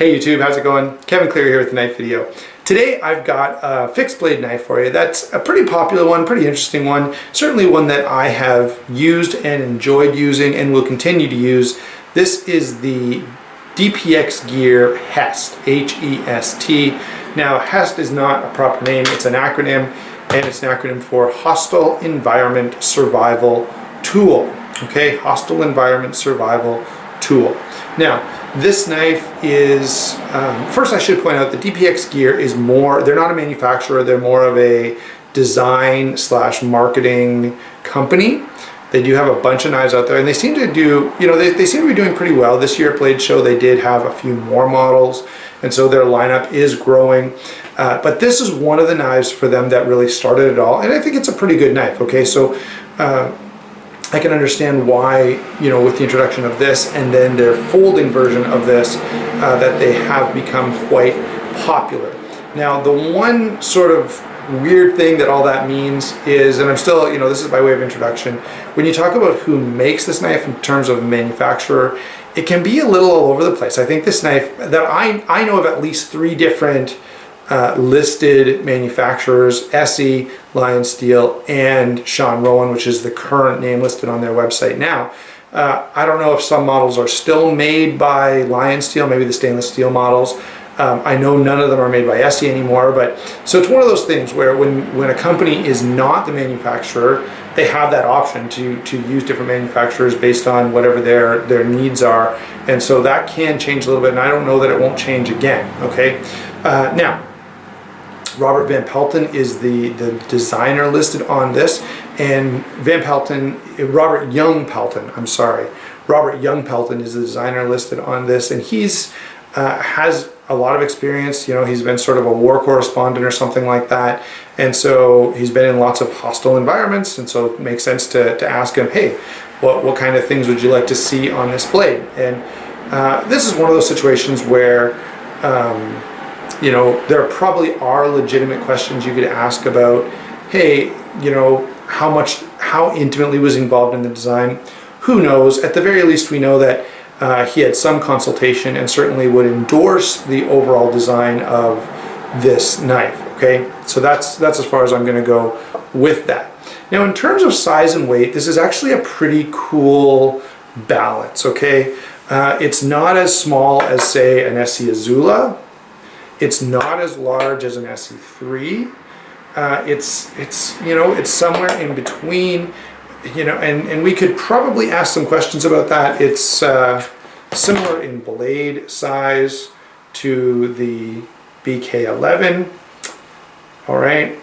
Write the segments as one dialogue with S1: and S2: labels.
S1: Hey YouTube, how's it going? Kevin Clear here with the knife video. Today I've got a fixed blade knife for you. That's a pretty popular one, pretty interesting one. Certainly one that I have used and enjoyed using and will continue to use. This is the DPX Gear HEST, H-E-S-T. Now HEST is not a proper name, it's an acronym, and it's an acronym for Hostile Environment Survival Tool. Okay, Hostile Environment Survival Tool. Now, this knife is, first I should point out the DPX Gear is more, they're not a manufacturer, they're more of a design / marketing company. They do have a bunch of knives out there and they seem to do, they seem to be doing pretty well. This year at Blade Show they did have a few more models and so their lineup is growing. But this is one of the knives for them that really started it all, and I think it's a pretty good knife. Okay, so I can understand why, with the introduction of this and then their folding version of this, that they have become quite popular. Now, the one sort of weird thing that all that means is, and I'm still, this is by way of introduction, when you talk about who makes this knife in terms of manufacturer, it can be a little all over the place. I think this knife, that I know of at least 3 different listed manufacturers: H.E.S.T, Lion Steel, and Sean Rowan, which is the current name listed on their website now. I don't know if some models are still made by Lion Steel, maybe the stainless steel models. I know none of them are made by H.E.S.T anymore, but so it's one of those things where when a company is not the manufacturer, they have that option to use different manufacturers based on whatever their needs are, and so that can change a little bit, and I don't know that it won't change again. Okay, now Robert Van Pelton is the designer listed on this, and Robert Young Pelton is the designer listed on this, and he's has a lot of experience. He's been sort of a war correspondent or something like that, and so he's been in lots of hostile environments, and so it makes sense to ask him, hey, what kind of things would you like to see on this blade? And this is one of those situations where there probably are legitimate questions you could ask about, hey, how intimately was he involved in the design? Who knows? At the very least, we know that he had some consultation and certainly would endorse the overall design of this knife. Okay, so that's as far as I'm going to go with that. Now, in terms of size and weight, this is actually a pretty cool balance. Okay, it's not as small as, say, an SC Azula. It's not as large as an SE3. It's somewhere in between, and we could probably ask some questions about that. It's similar in blade size to the BK11. All right.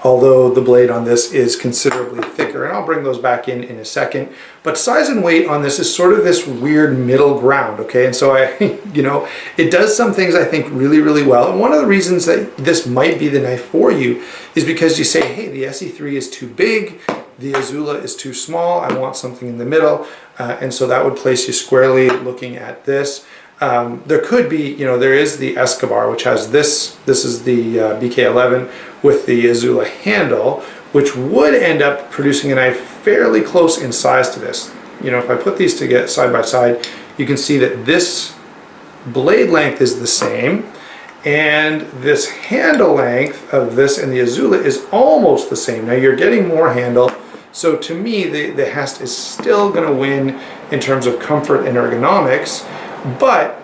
S1: Although the blade on this is considerably thicker, and I'll bring those back in a second. But size and weight on this is sort of this weird middle ground, okay? And so it does some things I think really, really well. And one of the reasons that this might be the knife for you is because you say, hey, the SE3 is too big, the Azula is too small, I want something in the middle. And so that would place you squarely looking at this. There could be, there is the Escobar, which has this is the BK11 with the Azula handle, which would end up producing a knife fairly close in size to this. If I put these together side by side, you can see that this blade length is the same, and this handle length of this and the Azula is almost the same. Now you're getting more handle, so to me the HEST is still going to win in terms of comfort and ergonomics, but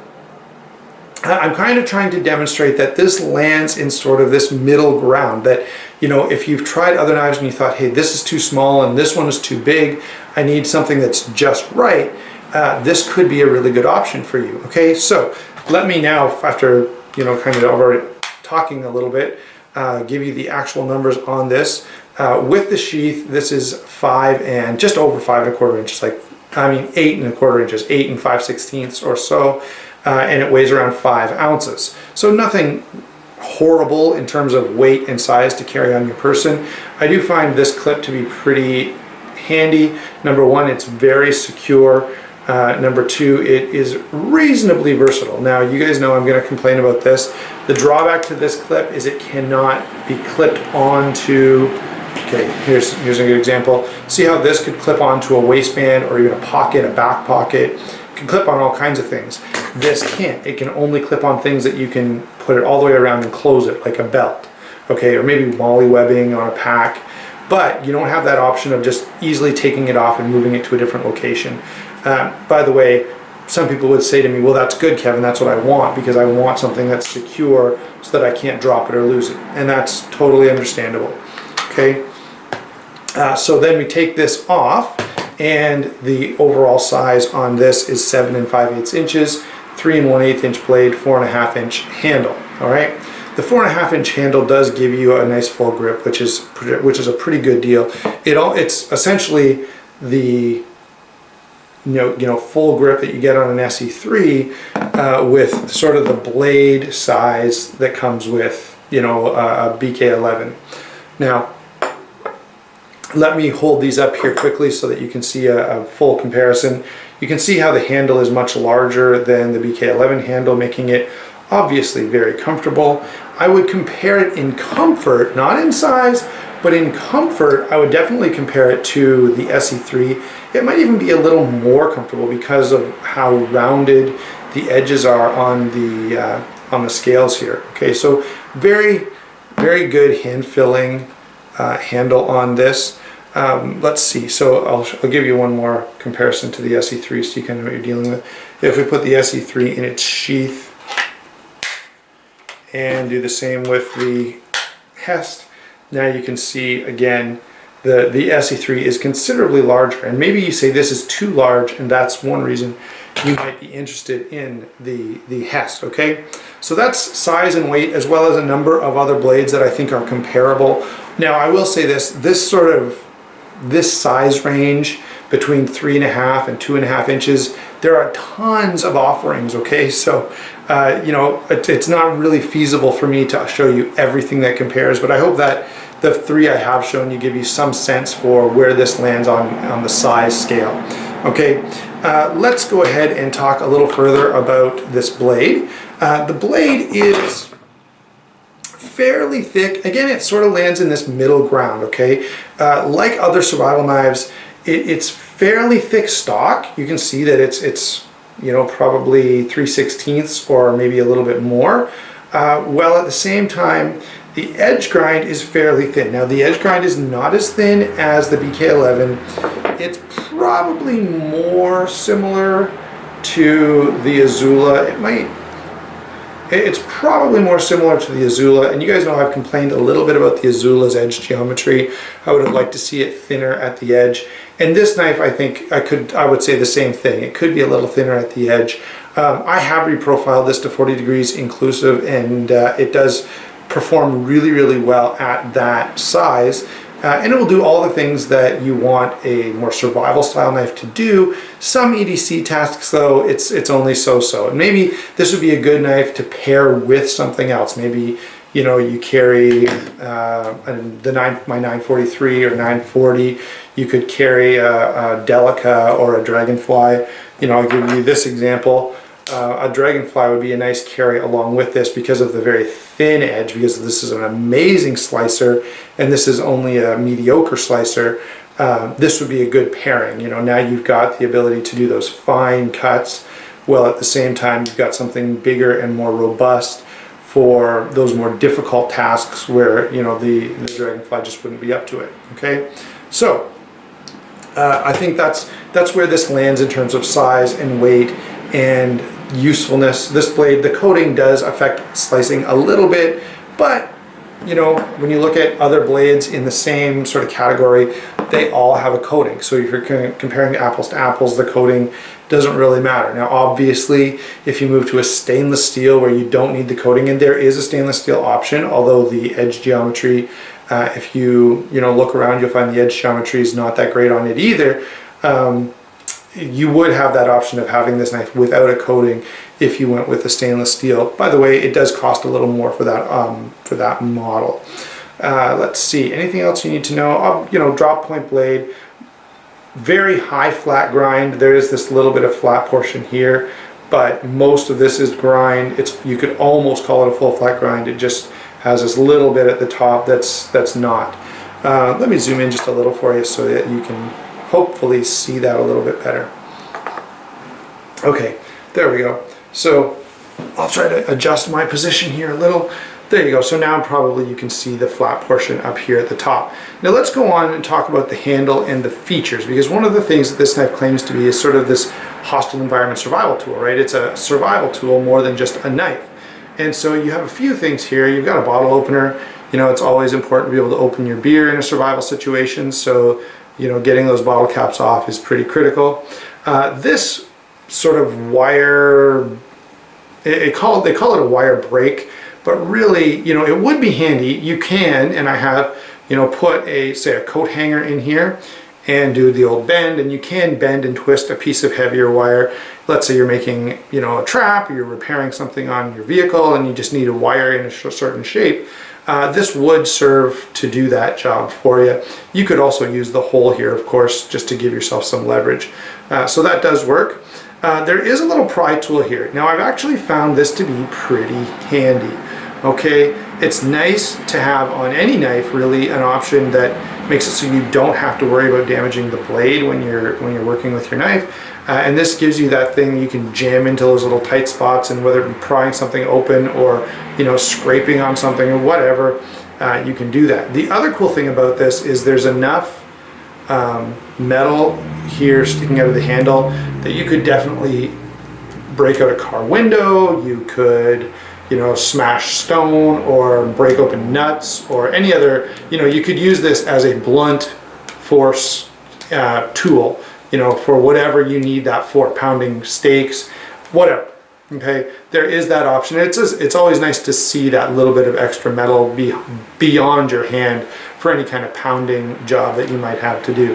S1: I'm kind of trying to demonstrate that this lands in sort of this middle ground, that, if you've tried other knives and you thought, hey, this is too small and this one is too big, I need something that's just right, this could be a really good option for you. Okay, so let me now, after, kind of already talking a little bit, give you the actual numbers on this. With the sheath, this is 5 and just over 5 1/4 inches, 8 1/4 inches, 8 5/16 or so. And it weighs around 5 ounces. So nothing horrible in terms of weight and size to carry on your person. I do find this clip to be pretty handy. Number one, it's very secure. Number two, it is reasonably versatile. Now, you guys know I'm going to complain about this. The drawback to this clip is it cannot be clipped onto Okay, here's a good example. See how this could clip onto a waistband or even a pocket, a back pocket. It can clip on all kinds of things. This can't. It can only clip on things that you can put it all the way around and close it, like a belt, okay, or maybe molly webbing on a pack. But you don't have that option of just easily taking it off and moving it to a different location. By the way, some people would say to me, well, that's good, Kevin, that's what I want, because I want something that's secure so that I can't drop it or lose it. And that's totally understandable, okay? So then we take this off, and the overall size on this is 7 5/8 inches, 3 1/8 inch blade, 4 1/2 inch handle, all right? The 4 1/2 inch handle does give you a nice full grip, which is a pretty good deal. It's essentially the full grip that you get on an SE3 with sort of the blade size that comes with a BK11. Now, let me hold these up here quickly so that you can see a full comparison. You can see how the handle is much larger than the BK11 handle, making it obviously very comfortable. I would compare it in comfort, not in size, but in comfort, I would definitely compare it to the SE3. It might even be a little more comfortable because of how rounded the edges are on the scales here. Okay, so very, very good hand-filling handle on this. Let's see, so I'll give you one more comparison to the SE3 so you kind of know what you're dealing with. If we put the SE3 in its sheath and do the same with the HEST, now you can see again the SE3 is considerably larger, and maybe you say this is too large, and that's one reason you might be interested in the HEST, okay? So that's size and weight, as well as a number of other blades that I think are comparable. Now I will say this size range between 3 1/2 and 2 1/2 inches, there are tons of offerings, okay? So it's not really feasible for me to show you everything that compares, but I hope that the 3 I have shown you give you some sense for where this lands on the size scale. Okay, let's go ahead and talk a little further about this blade. The blade is fairly thick. Again, it sort of lands in this middle ground, okay? Like other survival knives, it's fairly thick stock. You can see that it's probably 3/16 or maybe a little bit more. While at the same time, the edge grind is fairly thin. Now the edge grind is not as thin as the BK11. It's probably more similar to the Azula. It's probably more similar to the Azula, and you guys know I've complained a little bit about the Azula's edge geometry. I would have liked to see it thinner at the edge. And this knife, I think I would say the same thing. It could be a little thinner at the edge. I have reprofiled this to 40 degrees inclusive, and it does perform really, really well at that size. And it will do all the things that you want a more survival style knife to do. Some EDC tasks though, it's only so-so. And maybe this would be a good knife to pair with something else. Maybe you carry my 943 or 940. You could carry a Delica or a Dragonfly. I'll give you this example. A Dragonfly would be a nice carry along with this because of the very thin edge, because this is an amazing slicer and this is only a mediocre slicer. This would be a good pairing. Now you've got the ability to do those fine cuts, while at the same time you've got something bigger and more robust for those more difficult tasks where the Dragonfly just wouldn't be up to it. Okay, so I think that's where this lands in terms of size and weight and usefulness. This blade, the coating does affect slicing a little bit, but when you look at other blades in the same sort of category, they all have a coating. So if you're comparing apples to apples, the coating doesn't really matter. Now obviously, if you move to a stainless steel where you don't need the coating, and there is a stainless steel option, although the edge geometry, if you look around, you'll find the edge geometry is not that great on it either. You would have that option of having this knife without a coating if you went with the stainless steel. By the way, it does cost a little more for that model. Let's see, anything else you need to know? Drop point blade, very high flat grind. There is this little bit of flat portion here, but most of this is grind. You could almost call it a full flat grind. It just has this little bit at the top that's not. Let me zoom in just a little for you so that you can hopefully see that a little bit better. Okay, there we go. So I'll try to adjust my position here a little. There you go. So now probably you can see the flat portion up here at the top. Now let's go on and talk about the handle and the features, because one of the things that this knife claims to be is sort of this hostile environment survival tool, right? It's a survival tool more than just a knife. And so you have a few things here. You've got a bottle opener. You know, it's always important to be able to open your beer in a survival situation. So, you know, getting those bottle caps off is pretty critical. This sort of wire, they call it a wire brake. But really, you know, it would be handy. You can, and I have, you know, put say a coat hanger in here and do the old bend, and you can bend and twist a piece of heavier wire. Let's say you're making, you know, a trap, or you're repairing something on your vehicle and you just need a wire in a certain shape. This would serve to do that job for you. You could also use the hole here, of course, just to give yourself some leverage. So that does work. There is a little pry tool here. Now I've actually found this to be pretty handy. Okay, it's nice to have on any knife, really, an option that makes it so you don't have to worry about damaging the blade when you're working with your knife. And this gives you that thing you can jam into those little tight spots, and whether it be prying something open or, you know, scraping on something or whatever, you can do that. The other cool thing about this is there's enough metal here sticking out of the handle that you could definitely break out a car window. You could, you know, smash stone or break open nuts or any other, you know, you could use this as a blunt force tool, you know, for whatever you need that for, pounding steaks, whatever. Okay, there is that option. It's always nice to see that little bit of extra metal beyond your hand for any kind of pounding job that you might have to do.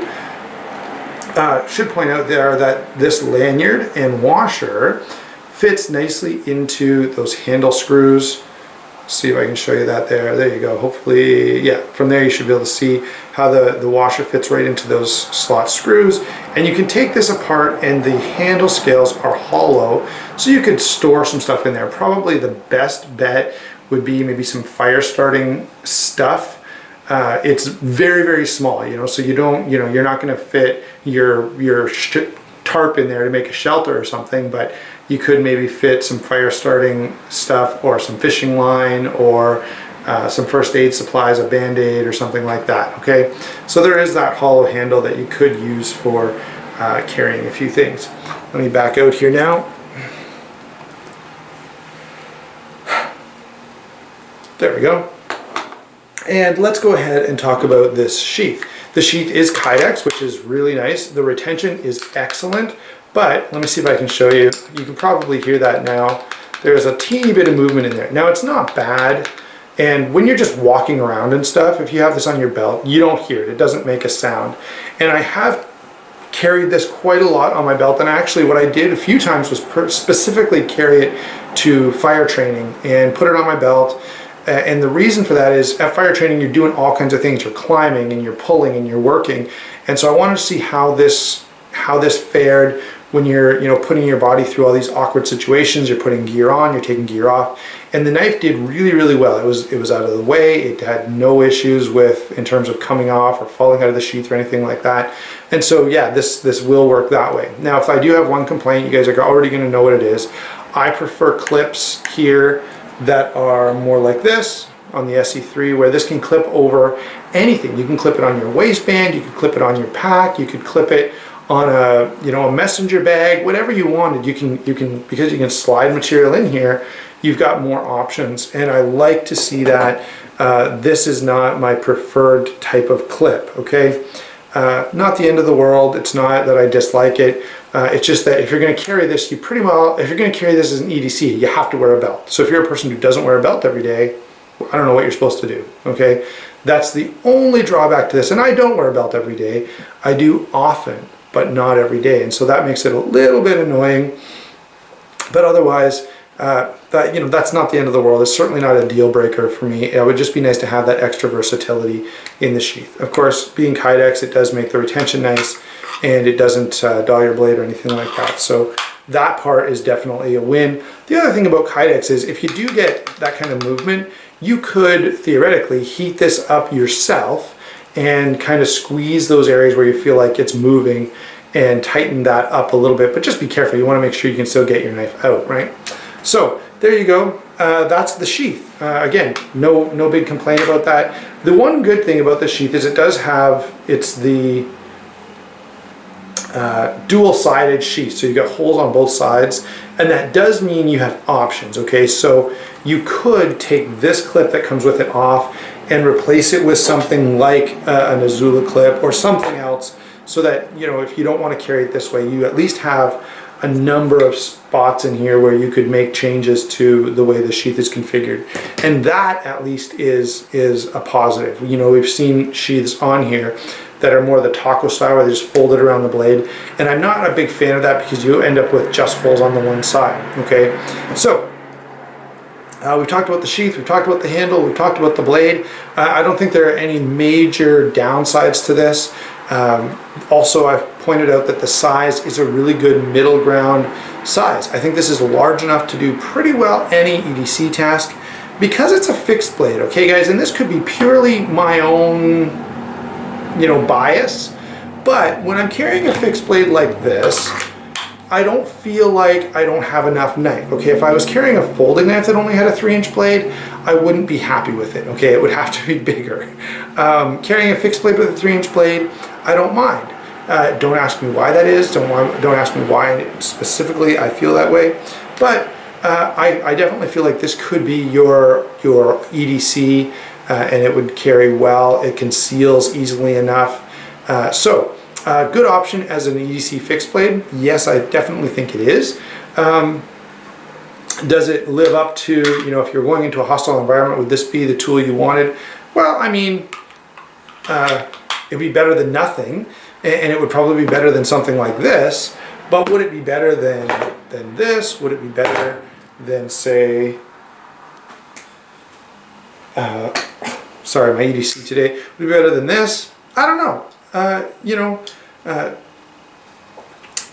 S1: Should point out there that this lanyard and washer fits nicely into those handle screws. See if I can show you that there. There you go. Hopefully, yeah, from there you should be able to see how the washer fits right into those slot screws. And you can take this apart, and the handle scales are hollow, so you could store some stuff in there. Probably the best bet would be maybe some fire starting stuff. It's very, very small, you know, so you don't, you know, you're not going to fit your tarp in there to make a shelter or something, but you could maybe fit some fire starting stuff or some fishing line or some first aid supplies, a band-aid or something like that. Okay, so there is that hollow handle that you could use for carrying a few things. Let me back out here now. There we go. And let's go ahead and talk about this sheath. The sheath is Kydex, which is really nice. The retention is excellent, but let me see if I can show you. You can probably hear that now. There's a teeny bit of movement in there. Now, it's not bad, and when you're just walking around and stuff, if you have this on your belt, you don't hear it. It doesn't make a sound. And I have carried this quite a lot on my belt, and actually what I did a few times was specifically carry it to fire training and put it on my belt. And the reason for that is at fire training, you're doing all kinds of things. You're climbing and you're pulling and you're working. And so I wanted to see how this fared when you're, you know, putting your body through all these awkward situations. You're putting gear on, you're taking gear off. And the knife did really, really well. It was out of the way. It had no issues in terms of coming off or falling out of the sheath or anything like that. And so, yeah, this will work that way. Now, if I do have one complaint, you guys are already going to know what it is. I prefer clips here that are more like this on the SE3, where this can clip over anything. You can clip it on your waistband, you can clip it on your pack, you could clip it on a messenger bag, whatever you wanted. You can because you can slide material in here, you've got more options. And I like to see that. This is not my preferred type of clip, okay? Not the end of the world. It's not that I dislike it. It's just that if you're going to carry this, if you're going to carry this as an EDC, you have to wear a belt. So if you're a person who doesn't wear a belt every day, I don't know what you're supposed to do, okay? That's the only drawback to this. And I don't wear a belt every day. I do often, but not every day. And so that makes it a little bit annoying. But otherwise, that's not the end of the world. It's certainly not a deal breaker for me. It would just be nice to have that extra versatility in the sheath. Of course, being Kydex, it does make the retention nice, and it doesn't dull your blade or anything like that. So that part is definitely a win. The other thing about Kydex is if you do get that kind of movement, you could theoretically heat this up yourself and kind of squeeze those areas where you feel like it's moving and tighten that up a little bit, but just be careful. You want to make sure you can still get your knife out, right? So there you go. That's the sheath. Again, no big complaint about that. The one good thing about the sheath is it does have, it's the dual-sided sheath, so you got holes on both sides, and that does mean you have options. Okay, so you could take this clip that comes with it off and replace it with something like an Azula clip or something else, so that, you know, if you don't want to carry it this way, you at least have a number of spots in here where you could make changes to the way the sheath is configured, and that at least is a positive. You know, we've seen sheaths on here that are more the taco style where they just fold it around the blade, and I'm not a big fan of that because you end up with just holes on the one side. Okay, so we've talked about the sheath, we've talked about the handle, we've talked about the blade. I don't think there are any major downsides to this. Also, I've pointed out that the size is a really good middle ground size. I think this is large enough to do pretty well any EDC task because it's a fixed blade. Okay guys, and this could be purely my own, you know, bias, but when I'm carrying a fixed blade like this, I don't feel like I don't have enough knife. Okay, if I was carrying a folding knife that only had a 3-inch blade, I wouldn't be happy with it. Okay, it would have to be bigger. Carrying a fixed blade with a 3-inch blade, I don't mind. Don't ask me why that is. Don't ask me why specifically I feel that way. But I definitely feel like this could be your EDC, and it would carry well. It conceals easily enough. Good option as an EDC fixed blade. Yes, I definitely think it is. Does it live up to, you know, if you're going into a hostile environment, would this be the tool you wanted? Well, I mean, it'd be better than nothing, and it would probably be better than something like this, but would it be better than this? Would it be better than, say, sorry, my EDC today, would it be better than this? I don't know. You know,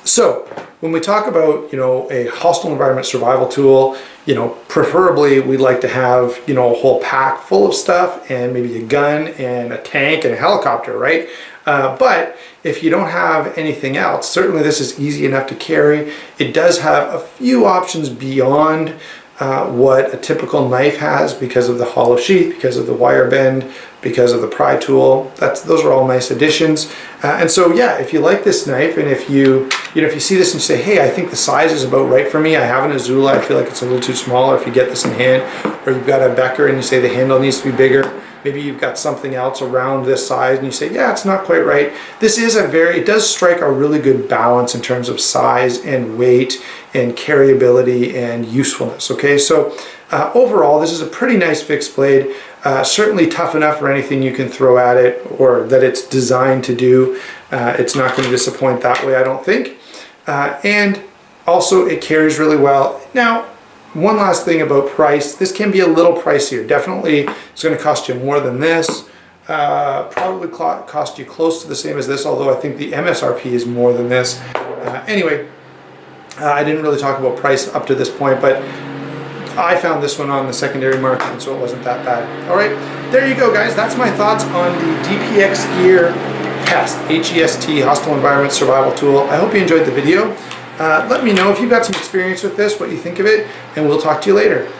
S1: so when we talk about, you know, a hostile environment survival tool, you know, preferably we'd like to have, you know, a whole pack full of stuff and maybe a gun and a tank and a helicopter, right? But if you don't have anything else, certainly this is easy enough to carry. It does have a few options beyond what a typical knife has because of the hollow sheath, because of the wire bend, because of the pry tool. Those are all nice additions. And so yeah, if you like this knife, and if you see this and say, hey, I think the size is about right for me, I have an Azula, I feel like it's a little too small, or if you get this in hand, or you've got a Becker and you say the handle needs to be bigger, maybe you've got something else around this size and you say, yeah, it's not quite right. This is it does strike a really good balance in terms of size and weight and carryability and usefulness. Okay, so overall, this is a pretty nice fixed blade. Certainly tough enough for anything you can throw at it or that it's designed to do. It's not going to disappoint that way, I don't think. And also it carries really well. Now, one last thing about price. This can be a little pricier. Definitely it's going to cost you more than this. Probably cost you close to the same as this, although I think the MSRP is more than this. Anyway, I didn't really talk about price up to this point, but I found this one on the secondary market, and so it wasn't that bad. All right, there you go, guys. That's my thoughts on the DPX Gear HEST, H.E.S.T, Hostile Environment Survival Tool. I hope you enjoyed the video. Let me know if you've got some experience with this, what you think of it, and we'll talk to you later.